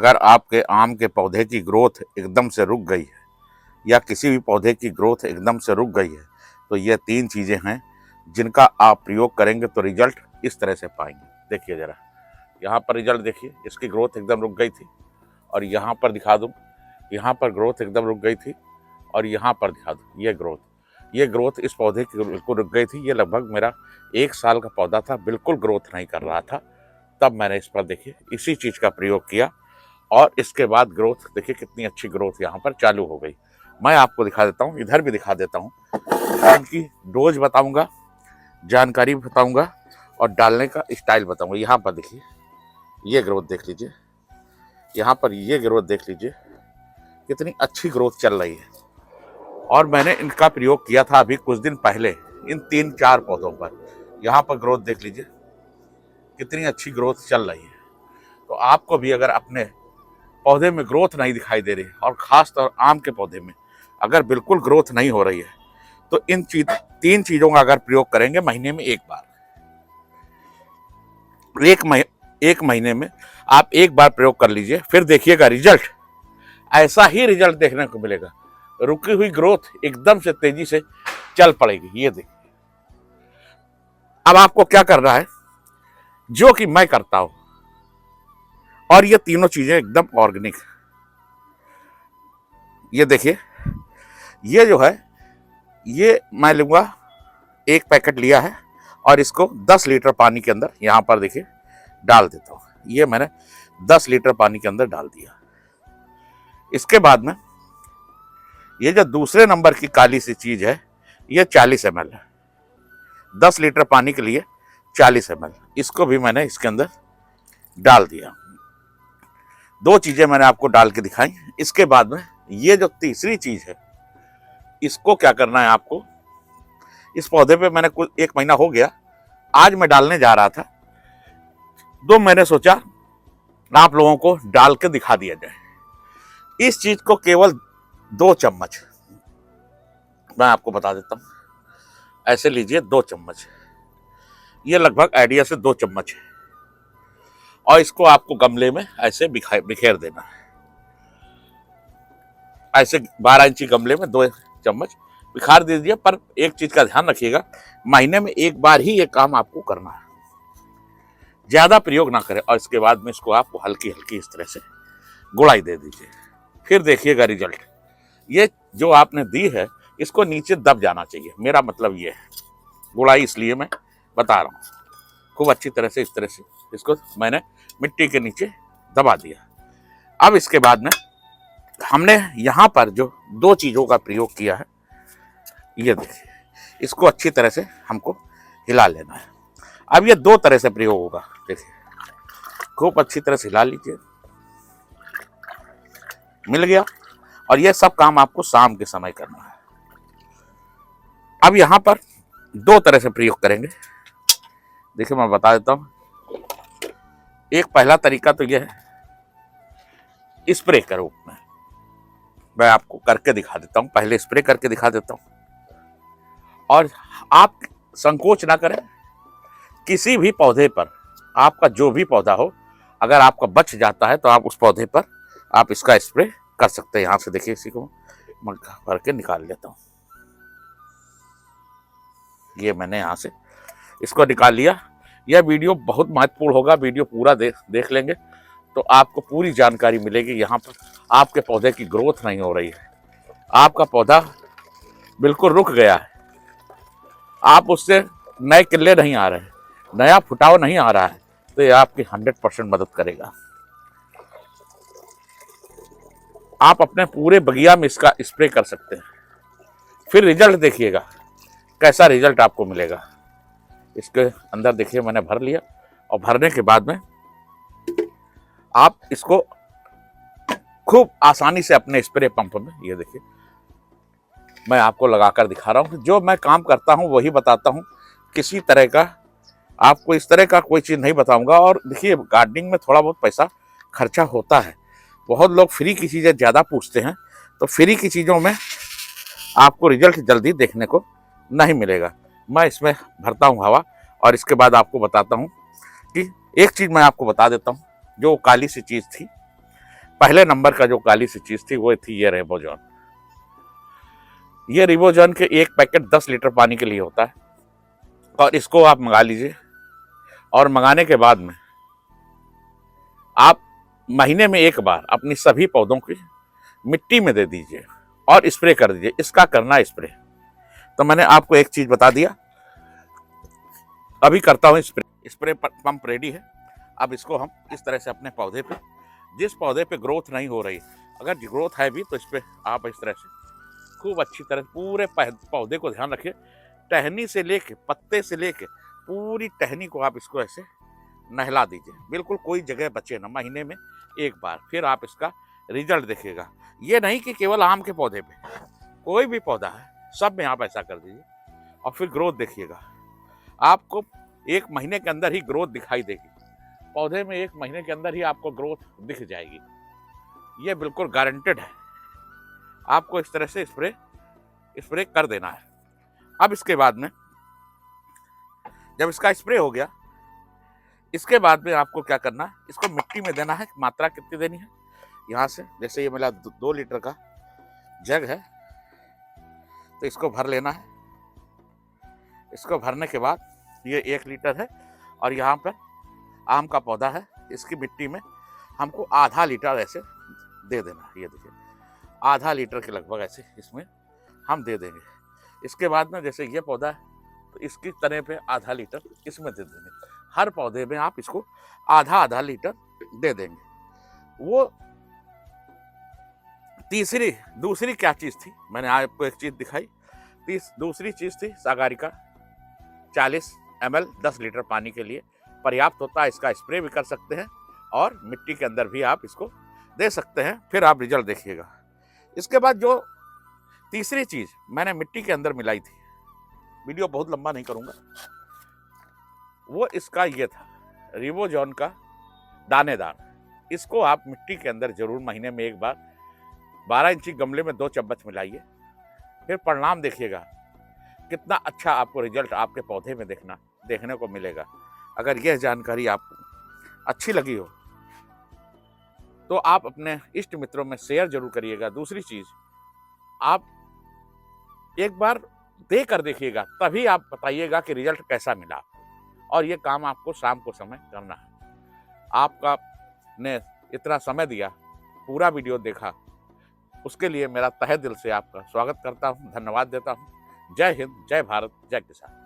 अगर आपके आम के पौधे की ग्रोथ एकदम से रुक गई है या किसी भी पौधे की ग्रोथ एकदम से रुक गई है, तो ये 3 चीज़ें हैं जिनका आप प्रयोग करेंगे तो रिजल्ट इस तरह से पाएंगे। देखिए ज़रा, यहाँ पर रिजल्ट देखिए, इसकी ग्रोथ एकदम रुक गई थी। और यहाँ पर दिखा दूँ, यहाँ पर ग्रोथ एकदम रुक गई थी। और यहाँ पर दिखा दूँ, ये ग्रोथ इस पौधे की बिल्कुल रुक गई थी। ये लगभग मेरा 1 साल का पौधा था, बिल्कुल ग्रोथ नहीं कर रहा था। तब मैंने इस पर देखिए इसी चीज़ का प्रयोग किया और इसके बाद ग्रोथ देखिए कितनी अच्छी ग्रोथ यहाँ पर चालू हो गई। मैं आपको दिखा देता हूँ, इधर भी दिखा देता हूँ, इनकी डोज बताऊँगा, जानकारी बताऊँगा और डालने का स्टाइल बताऊँगा। यहाँ पर देखिए, ये ग्रोथ देख लीजिए, यहाँ पर ये ग्रोथ देख लीजिए, कितनी अच्छी ग्रोथ चल रही है। और मैंने इनका प्रयोग किया था अभी कुछ दिन पहले इन 3-4 पौधों पर। यहाँ पर ग्रोथ देख लीजिए, कितनी अच्छी ग्रोथ चल रही है। तो आपको भी अगर अपने पौधे में ग्रोथ नहीं दिखाई दे रही और ख़ास तौर आम के पौधे में अगर बिल्कुल ग्रोथ नहीं हो रही है, तो इन 3 चीज़ों का अगर प्रयोग करेंगे महीने में एक बार, एक महीने में आप एक बार प्रयोग कर लीजिए, फिर देखिएगा रिजल्ट, ऐसा ही रिजल्ट देखने को मिलेगा। रुकी हुई ग्रोथ एकदम से तेजी से चल पड़ेगी। ये देखिए, अब आपको क्या करना है, जो कि मैं करता हूं, और ये तीनों चीजें एकदम ऑर्गेनिक। ये देखिए, ये जो है, ये मैं लूंगा, एक पैकेट लिया है और इसको 10 लीटर पानी के अंदर यहां पर देखिए डाल देता हूं। ये मैंने 10 लीटर पानी के अंदर डाल दिया। इसके बाद में ये जो दूसरे नंबर की काली सी चीज है, ये 40 ml है। 10 लीटर पानी के लिए 40 ml, इसको भी मैंने इसके अंदर डाल दिया। 2 चीजें मैंने आपको डाल के दिखाई। इसके बाद में ये जो तीसरी चीज है, इसको क्या करना है आपको, इस पौधे पे मैंने कुछ 1 महीना हो गया, आज मैं डालने जा रहा था, तो मैंने सोचा आप लोगों को डाल के दिखा दिया जाए। इस चीज को केवल 2 चम्मच मैं आपको बता देता हूं, ऐसे लीजिए 2 चम्मच, ये लगभग आइडिया से 2 चम्मच है। और इसको आपको गमले में ऐसे बिखेर देना है, ऐसे 12 इंची गमले में 2 चम्मच बिखार दीजिए। पर एक चीज का ध्यान रखिएगा, महीने में एक बार ही ये काम आपको करना है, ज्यादा प्रयोग ना करें। और इसके बाद में इसको आपको हल्की हल्की इस तरह से गुड़ाई दे दीजिए, फिर देखिएगा रिजल्ट। ये जो आपने दी है, इसको नीचे दब जाना चाहिए, मेरा मतलब ये है। गुड़ाई इसलिए मैं बता रहा हूँ, खूब अच्छी तरह से इस तरह से इसको मैंने मिट्टी के नीचे दबा दिया। अब इसके बाद में हमने यहाँ पर जो 2 चीज़ों का प्रयोग किया है, ये देखिए, इसको अच्छी तरह से हमको हिला लेना है। अब ये 2 तरह से प्रयोग होगा, देखिए, खूब अच्छी तरह से हिला लीजिए, मिल गया। और ये सब काम आपको शाम के समय करना है। अब यहाँ पर 2 तरह से प्रयोग करेंगे, देखिए मैं बता देता हूँ। एक पहला तरीका तो यह है, स्प्रे के रूप में मैं आपको करके दिखा देता हूँ। पहले स्प्रे करके दिखा देता हूँ, और आप संकोच ना करें, किसी भी पौधे पर, आपका जो भी पौधा हो, अगर आपका बच जाता है तो आप उस पौधे पर आप इसका स्प्रे कर सकते हैं। यहाँ से देखिए, इसी को मैं भर के निकाल लेता हूँ। ये मैंने यहाँ से इसको निकाल लिया। यह वीडियो बहुत महत्वपूर्ण होगा, वीडियो पूरा देख लेंगे तो आपको पूरी जानकारी मिलेगी। यहाँ पर आपके पौधे की ग्रोथ नहीं हो रही है, आपका पौधा बिल्कुल रुक गया है, आप उससे नए किले नहीं आ रहे, नया फुटाव नहीं आ रहा है, तो ये आपकी 100% मदद करेगा। आप अपने पूरे बगिया में इसका स्प्रे कर सकते हैं, फिर रिजल्ट देखिएगा कैसा रिजल्ट आपको मिलेगा। इसके अंदर देखिए मैंने भर लिया, और भरने के बाद में आप इसको खूब आसानी से अपने स्प्रे पंप में, ये देखिए मैं आपको लगाकर दिखा रहा हूँ। जो मैं काम करता हूँ वही बताता हूँ, किसी तरह का आपको इस तरह का कोई चीज़ नहीं बताऊंगा। और देखिए, गार्डनिंग में थोड़ा बहुत पैसा खर्चा होता है, बहुत लोग फ्री की चीज़ें ज़्यादा पूछते हैं, तो फ्री की चीज़ों में आपको रिजल्ट जल्दी देखने को नहीं मिलेगा। मैं इसमें भरता हूँ हवा, और इसके बाद आपको बताता हूँ कि एक चीज़ मैं आपको बता देता हूँ, जो काली सी चीज़ थी, पहले नंबर का जो काली सी चीज थी वो थी ये रिबोजॉन। ये रिबोजॉन के एक पैकेट 10 लीटर पानी के लिए होता है और इसको आप मंगा लीजिए और मंगाने के बाद में आप महीने में एक बार अपनी सभी पौधों की मिट्टी में दे दीजिए और स्प्रे कर दीजिए। इसका करना स्प्रे। तो मैंने आपको एक चीज बता दिया, अभी करता हूं स्प्रे। स्प्रे पंप रेडी है। अब इसको हम इस तरह से अपने पौधे पे, जिस पौधे पे ग्रोथ नहीं हो रही, अगर ग्रोथ है भी तो इस पे आप इस तरह से खूब अच्छी तरह पूरे पौधे को ध्यान रखिए, टहनी से लेके पत्ते से लेके पूरी टहनी को आप इसको ऐसे नहला दीजिए, बिल्कुल कोई जगह बचे ना, महीने में एक बार। फिर आप इसका रिजल्ट देखिएगा। ये नहीं कि केवल आम के पौधे पे, कोई भी पौधा है सब में आप ऐसा कर दीजिए और फिर ग्रोथ देखिएगा। आपको एक महीने के अंदर ही ग्रोथ दिखाई देगी, पौधे में एक महीने के अंदर ही आपको ग्रोथ दिख जाएगी। ये बिल्कुल गारंटेड है। आपको इस तरह से स्प्रे कर देना है। अब इसके बाद में जब इसका स्प्रे हो गया, इसके बाद में आपको क्या करना है, इसको मिट्टी में देना है। मात्रा कितनी देनी है, यहाँ से जैसे ये मेरा 2 लीटर का जग है तो इसको भर लेना है। इसको भरने के बाद ये 1 लीटर है और यहाँ पर आम का पौधा है, इसकी मिट्टी में हमको आधा लीटर ऐसे दे देना है। ये देखिए आधा लीटर के लगभग ऐसे इसमें हम दे देंगे। इसके बाद में जैसे ये पौधा है तो इसकी तने पे आधा लीटर इसमें दे देंगे। हर पौधे में आप इसको आधा आधा लीटर दे देंगे। वो दूसरी क्या चीज़ थी, मैंने आपको एक चीज़ दिखाई। दूसरी चीज़ थी सागारिका 40 ml 10 लीटर पानी के लिए पर्याप्त होता है। इसका स्प्रे भी कर सकते हैं और मिट्टी के अंदर भी आप इसको दे सकते हैं, फिर आप रिजल्ट देखिएगा। इसके बाद जो तीसरी चीज़ मैंने मिट्टी के अंदर मिलाई थी, वीडियो बहुत लंबा नहीं करूँगा, वो इसका ये था रिबोजॉन का दानेदार। इसको आप मिट्टी के अंदर जरूर महीने में एक बार 12 इंची गमले में 2 चम्मच मिलाइए, फिर परिणाम देखिएगा कितना अच्छा आपको रिजल्ट आपके पौधे में देखने को मिलेगा। अगर यह जानकारी आपको अच्छी लगी हो तो आप अपने इष्ट मित्रों में शेयर जरूर करिएगा। दूसरी चीज, आप एक बार दे कर देखिएगा, तभी आप बताइएगा कि रिजल्ट कैसा मिला। और ये काम आपको शाम को समय करना है। आपका ने इतना समय दिया, पूरा वीडियो देखा, उसके लिए मेरा तहे दिल से आपका स्वागत करता हूँ, धन्यवाद देता हूँ। जय हिंद, जय भारत, जय किसान।